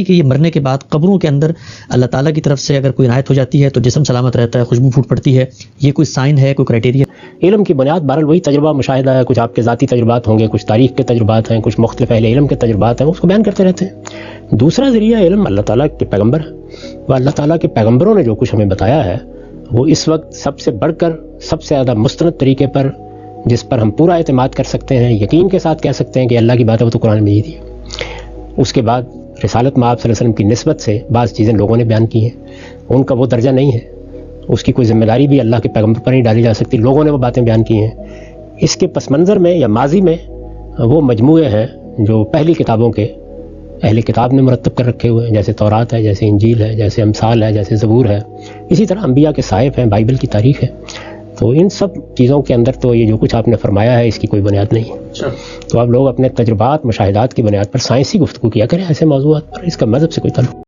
کہ یہ مرنے کے بعد قبروں کے اندر اللہ تعالیٰ کی طرف سے اگر کوئی عنایت ہو جاتی ہے تو جسم سلامت رہتا ہے، خوشبو پھوٹ پڑتی ہے، یہ کوئی سائن ہے، کوئی کرائٹیریا؟ علم کی بنیاد بہرحال وہی تجربہ مشاہدہ ہے، کچھ آپ کے ذاتی تجربات ہوں گے، کچھ تاریخ کے تجربات ہیں، کچھ مختلف اہل علم کے تجربات ہیں، اس کو بیان کرتے رہتے ہیں۔ دوسرا ذریعہ علم اللہ تعالیٰ کے پیغمبر، وہ اللہ تعالیٰ کے پیغمبروں نے جو کچھ ہمیں بتایا ہے وہ اس وقت سب سے بڑھ کر، سب سے زیادہ مستند طریقے پر، جس پر ہم پورا اعتماد کر سکتے ہیں، یقین کے ساتھ کہہ سکتے ہیں کہ اللہ کی بات ہے، وہ تو قرآن مجید ہی ہے۔ اس کے بعد رسالت میں آپ صلی اللہ علیہ وسلم کی نسبت سے بعض چیزیں لوگوں نے بیان کی ہیں، ان کا وہ درجہ نہیں ہے، اس کی کوئی ذمہ داری بھی اللہ کے پیغمبر پر نہیں ڈالی جا سکتی، لوگوں نے وہ باتیں بیان کی ہیں۔ اس کے پس منظر میں یا ماضی میں وہ مجموعے ہیں جو پہلی کتابوں کے اہل کتاب نے مرتب کر رکھے ہوئے ہیں، جیسے تورات ہے، جیسے انجیل ہے، جیسے امثال ہے، جیسے زبور ہے، اسی طرح انبیاء کے صحائف ہیں، بائبل کی تاریخ ہے۔ تو ان سب چیزوں کے اندر تو یہ جو کچھ آپ نے فرمایا ہے اس کی کوئی بنیاد نہیں ہے۔ تو آپ لوگ اپنے تجربات، مشاہدات کی بنیاد پر سائنسی گفتگو کیا کریں ایسے موضوعات پر، اس کا مذہب سے کوئی تعلق